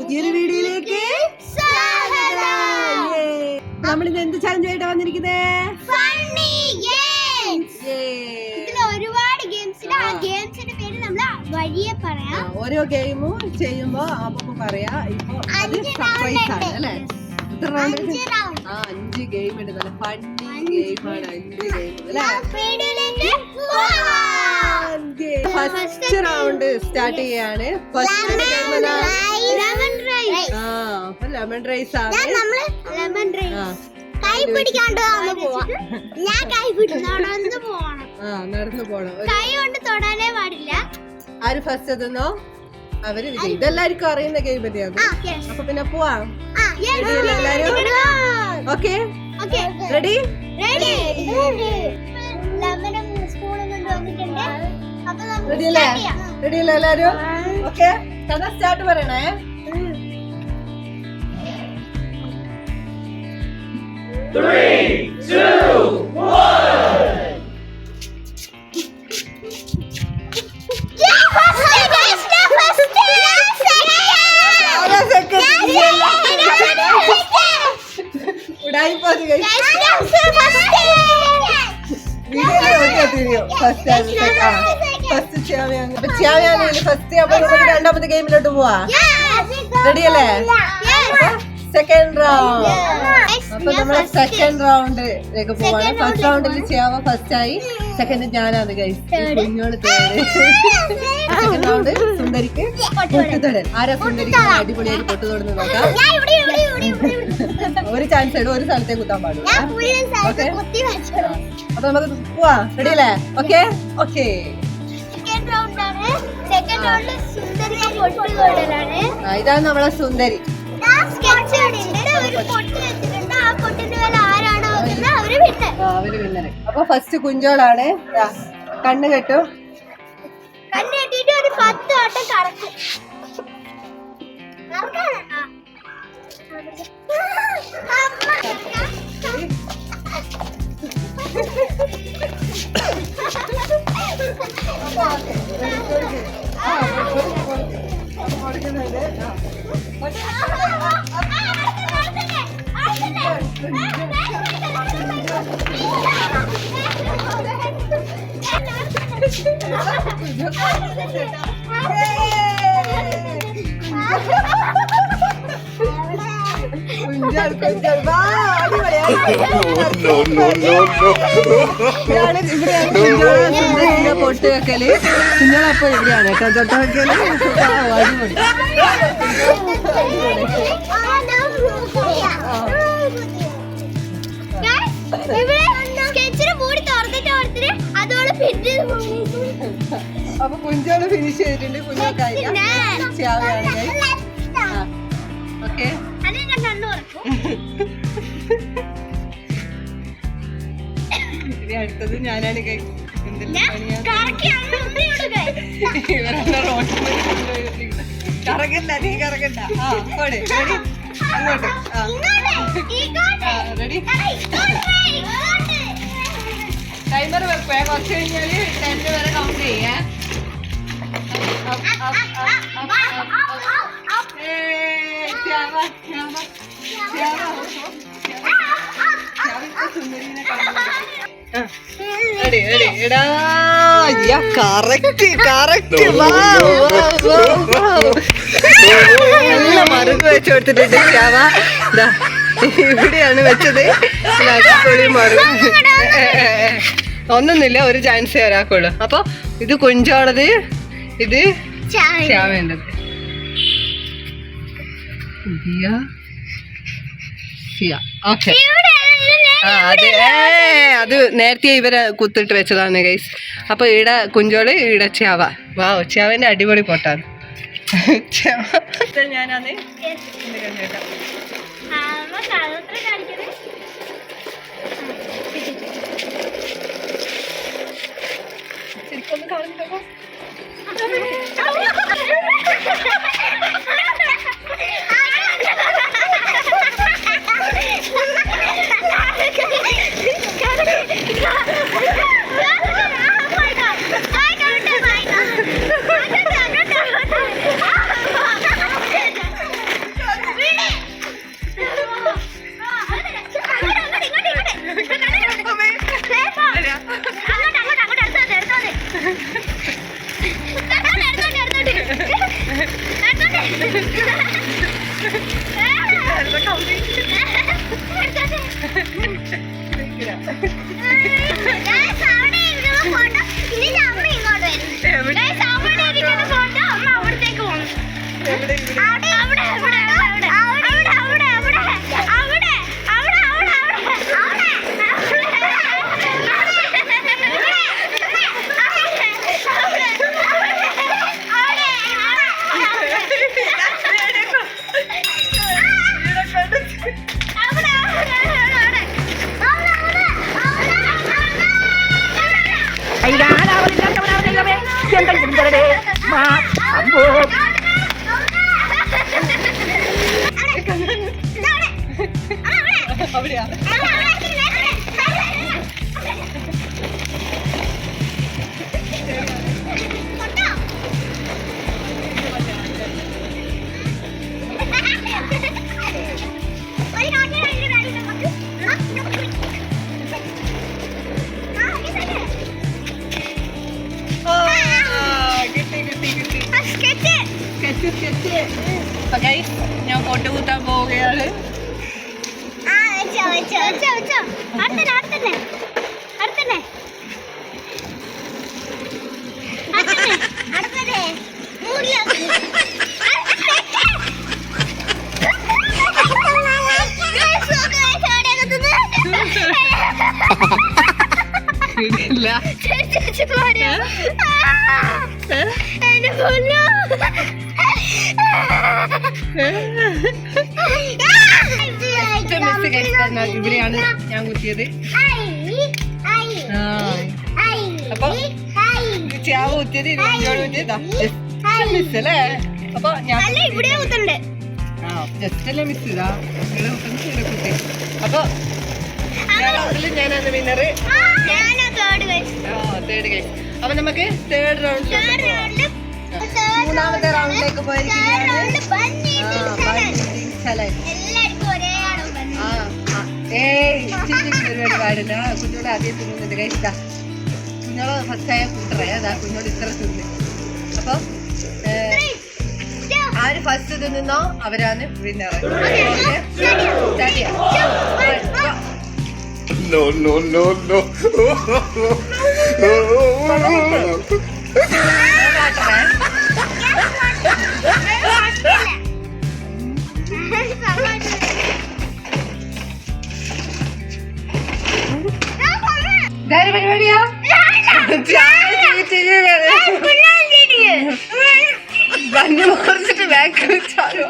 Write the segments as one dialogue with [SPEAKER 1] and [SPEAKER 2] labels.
[SPEAKER 1] പുതിയൊരു വീഡിയോയിലേക്ക് നമ്മളിന്ന് എന്ത് ചാലഞ്ച് ആയിട്ടാ വന്നിരിക്കുന്നേ?
[SPEAKER 2] ഒരുപാട് ഗെയിംസിന്റെ പേര് നമ്മൾ വഴിയെ പറയാം.
[SPEAKER 1] ഓരോ ഗെയിമും ചെയ്യുമ്പോ അപ്പൊ പറയാ. ഇപ്പൊ സർപ്രൈസ് ആണ് അല്ലേ? 5 ഗെയിം ഉണ്ട്. നല്ല ഫണ്ണി ഗെയിമാണ് 5 ഗെയിം അല്ലേ? ഫസ്റ്റ് റൗണ്ട് സ്റ്റാർട്ട് ചെയ്യാണ്. ഫസ്റ്റ് ഗെയിം ലെമൺ റൈസ് ആണ്.
[SPEAKER 2] കൈ പിടിക്കാണ്ട്
[SPEAKER 1] നടന്നു പോണം.
[SPEAKER 2] കൈ കൊണ്ട് തൊടാനേ പാടില്ല.
[SPEAKER 1] ആര് ഫസ്റ്റ് എത്തുന്നോ അവര് വിജയി. ഇതെല്ലാവർക്കും അറിയുന്ന ഗെയിം തന്നെയാണ്. അപ്പൊ പിന്നെ പോവാം. Okay ready? റെഡിയല്ലേ എല്ലാരും? ഓക്കെ കഥ സ്റ്റാർട്ട് പറയണേ. രണ്ടാമത്തെ ഗെയിമിലോട്ട് പോവാ. റെഡിയല്ലേ? Second round. അപ്പൊ നമ്മള് സെക്കൻഡ് റൗണ്ടിലേക്ക് പോവാണ്. ഫസ്റ്റ് റൗണ്ടിൽ ചെയ്യാവ ഫസ്റ്റ് ആയി. സെക്കൻഡ് ഞാനാണ് ഗൈസ്. കുഞ്ഞോട് തേട്. സെക്കൻഡ് റൗണ്ട് സുന്ദരിക്ക് പൊട്ടുതൊടൽ. ആരാ സുന്ദരിക്ക് അടിപൊളിയായിട്ട് പൊട്ടു തൊടുന്നു നോക്കാം. ഒരു ചാൻസ് ഇടും, ഒരു സ്ഥലത്തേക്ക് കുത്താൻ പാടില്ല. അപ്പൊ നമുക്ക് പോവാ. റെഡിയല്ലേ? Okay okay. ഇതാണ് നമ്മളെ സുന്ദരി. അവര് വിന്നറ്. അപ്പൊ ഫസ്റ്റ് കുഞ്ചോളാണ്. കണ്ണ് കെട്ടും.
[SPEAKER 2] കണ്ണ് കെട്ടിട്ട് ഒരു 10 വട്ടം കറക്കും.
[SPEAKER 1] പൊട്ട് വെക്കല് കുഞ്ഞോളപ്പൊ എവിടെയാണ് കേട്ടോ. തൊട്ട വെക്കല് അടിപൊളി. അപ്പൊ കുഞ്ചോള് ഫിനിഷ് ചെയ്തിട്ടുണ്ട്. കുഞ്ഞോക്കായി ഓക്കെ. ഇനി അടുത്തത് ഞാനാണ് കൈ. കറങ്ങണ്ട, നീ കറങ്ങണ്ട. പോടെ അങ്ങോട്ട്. റെഡി? ടൈമർ വെപ്പേ. കുറച്ച് കഴിഞ്ഞാല് 10 വരെ കൗണ്ട് ചെയ്യേ. നല്ല മറുക് വെച്ച് കൊടുത്തിട്ടുണ്ട് ശ്യാമ. ഇവിടെയാണ് വെച്ചത്. ഒന്നൊന്നുമില്ല, ഒരു ചാൻസേ ഒരാൾക്കുള്ളൂ. അപ്പൊ ഇത് കുഞ്ചോളത്, ഇത് ശ്യാമേണ്ടത്. ഓക്കെ. അത് നേരത്തെ ഇവരെ കുത്തിട്ട് വെച്ചതാണ് ഗൈസ്. അപ്പൊ ഇവിടെ കുഞ്ചോള്, ഇവിടെ ച്യാവ. വാവ്, ച്യാവന്റെ അടിപൊളി പൊട്ടാണ്. ഞാനാണ് ശരിക്കൊന്നും കാണുന്നുണ്ടോ? ഞാൻ ഫോട്ടോ കൂട്ടാൻ പോവുകയാണ്. ഇവിടെയാണ് ഞാൻ കുത്തിയത്. അപ്പൊ ചാവ് കുത്തിയത് കുത്തിയതാ മിസ് അല്ലേ? അപ്പൊ ഞാൻ ജസ്റ്റ് അല്ലേ മിസ് ഇതാ കുത്തി. അപ്പൊ ഞാനാണ് വിന്നറ്. Third case. അപ്പൊ നമുക്ക് തേർഡ് റൗണ്ടിലേക്ക് മൂന്നാമത്തെ റൗണ്ടിലേക്ക് പോയിരിക്കുകയാണ്. പരിപാടി പാടില്ല. കുഞ്ഞോട് ആദ്യം തിന്നുന്നുണ്ട്. കഴിച്ചാ കുഞ്ഞോള് ഫസ്റ്റായ കൂട്ടറേ അതാ കുഞ്ഞോട് ഇത്ര തിന്ന്. അപ്പൊ ആര് ഫസ്റ്റ് തിന്നോ അവരാണ് winner.
[SPEAKER 3] No, no, no, no.
[SPEAKER 1] പരിപാടിയാ വന്നു കുറച്ചിട്ട് ബാക്ക് വെച്ചാലോ.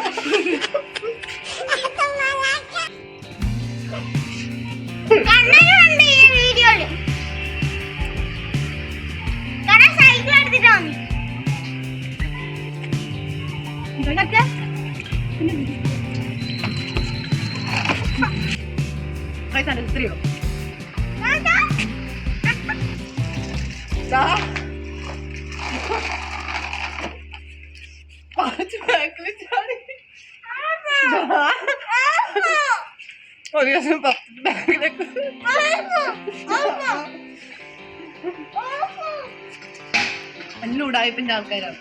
[SPEAKER 1] എത്രയോ ഒരു ദിവസം 10 ബാഗിലേക്ക് നല്ല ഉടായ്പിന്റെ ആൾക്കാരാണ്.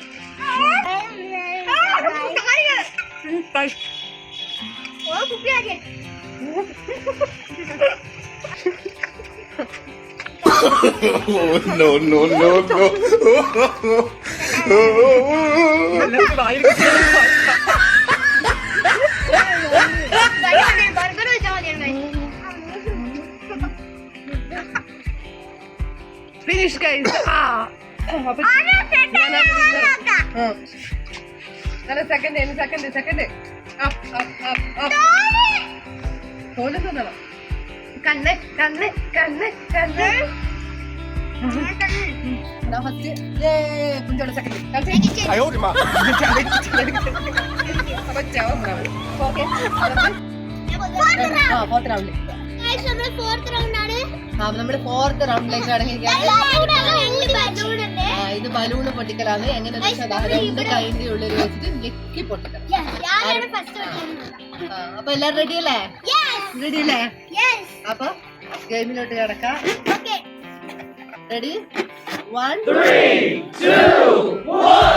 [SPEAKER 3] No, no, no, no.
[SPEAKER 1] Finish guys. Second. Up. കണ്ണ് കുഞ്ചോടെ സെക്കൻഡ് ഫോർത്ത് റൗണ്ട്. നമ്മള് ഫോർത്ത് റൗണ്ടിലേക്ക് അടങ്ങിയിരിക്കുകയാണ്. ഇത് ബലൂണ് പൊട്ടിക്കലാണ്. എങ്ങനെയാണെന്ന് വെച്ചാൽ രണ്ട് കൈന്റെ ഉള്ളിൽ വെച്ചിട്ട് ഞെക്കി പൊട്ടിക്കണം. അപ്പൊ എല്ലാരും റെഡി അല്ലേ? അപ്പൊ ഗെയിമിലോട്ട് കിടക്കാം. റെഡി? 1 3 2 1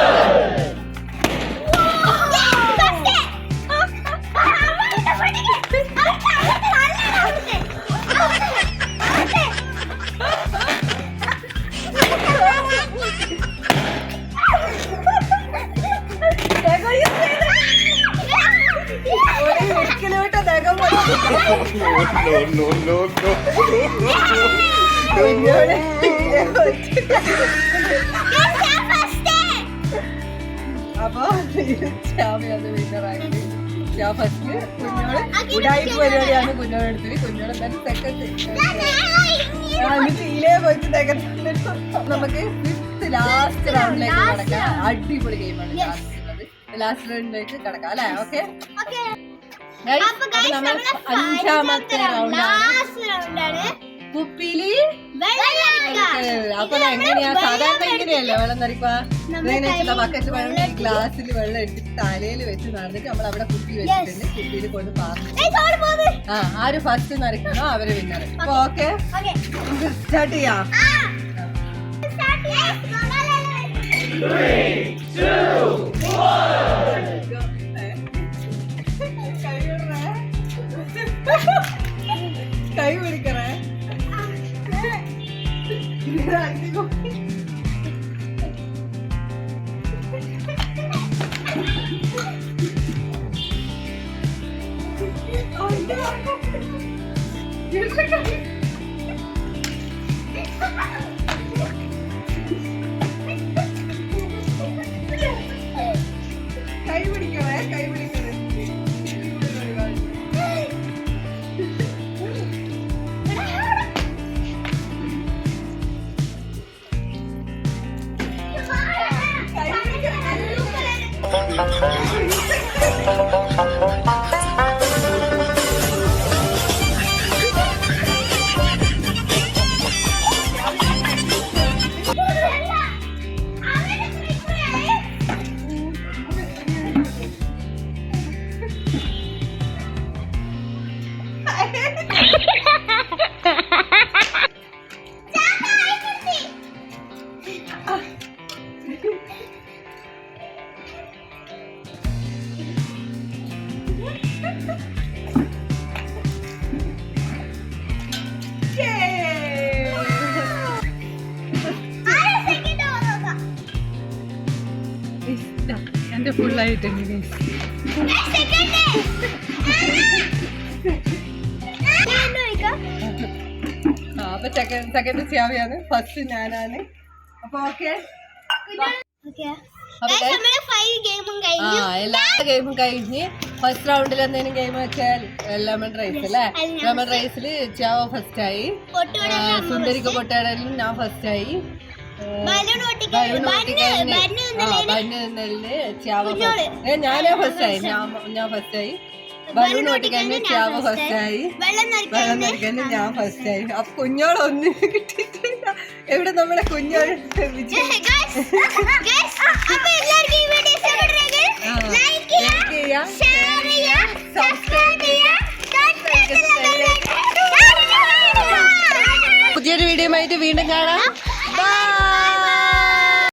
[SPEAKER 3] no, no, no.
[SPEAKER 1] കുഞ്ഞോള് ഇലേ വെച്ച് അപ്പൊ ശ്യാമയാണ് വിന്നറായിട്ട്. ശ്യാം ഫസ്റ്റ്, കുഞ്ഞോള് ഉടായ്പ പരിപാടിയാണ് കുഞ്ഞോളെ എടുത്തത്. കുഞ്ഞോളെ എന്തായാലും സെക്കൻഡ്. എന്നിട്ട് ഇലേ വെച്ച് തകർത്തിട്ട് നമുക്ക് ഫിഫ്ത്ത് ലാസ്റ്റ് റൗണ്ടിലേക്ക് കടക്കാം. അടിപൊളി ഗെയിമാണ് ലാസ്റ്റ് റൗണ്ടിലേക്ക് കടക്കാം അല്ലേ? ഓക്കെ, നമ്മൾ അഞ്ചാമത്തെ റൗണ്ടാണ് കുപ്പിയില്. അപ്പൊ എങ്ങനെയാ സാധാരണ ഇങ്ങനെയല്ലേ വെള്ളം നിറയ്ക്കുക? ബക്കറ്റ് വെള്ളം ഗ്ലാസ്സിൽ വെള്ളം എടുത്തിട്ട് തലയിൽ വെച്ച് നടന്നിട്ട് നമ്മൾ അവിടെ കുപ്പി വെച്ചിട്ടുണ്ട്. കുപ്പിയിൽ കൊണ്ട് പാർന്നു. ആര് ഫസ്റ്റ് നിറയ്ക്കണോ അവര് വിന്നർ. അപ്പൊ ഓക്കെ, സ്റ്റാർട്ട് ചെയ്യാം. കൈ പിടിക്കണേ. കൈ പിടിക്കണേ, കൈ പിടിക്കണേ. എന്റെ ഫുള്ളായിട്ടുണ്ട്. അപ്പൊ സെക്കൻഡ് ശ്യാമയാണ്, ഫസ്റ്റ് ഞാനാണ്. അപ്പൊ ഓക്കെ, എല്ലാ ഗെയിമും കഴിഞ്ഞ് ഫസ്റ്റ് റൗണ്ടിൽ എന്തെങ്കിലും ഗെയിം വെച്ചാൽ ലെമൺ റൈസ് അല്ലേ? ലെമൺ റൈസില് ശ്യാമ ഫസ്റ്റ് ആയി. സുന്ദരിക്ക് പൊട്ടാടലിൽ ഞാൻ ഫസ്റ്റ് ആയി. ഞാനേ ഫസ്റ്റ് ആയി. ഞാൻ ഫസ്റ്റ് ആയി. ബലൂൺ പൊട്ടിക്കഴിഞ്ഞ് ശ്യാമ ഫസ്റ്റ് ആയി. വെള്ളം നിറയ്ക്കഴിഞ്ഞ് ഞാൻ ഫസ്റ്റ് ആയി. അപ്പൊ കുഞ്ഞോളൊന്നും കിട്ടിയിട്ടില്ല. എവിടെ നമ്മുടെ കുഞ്ഞോൾ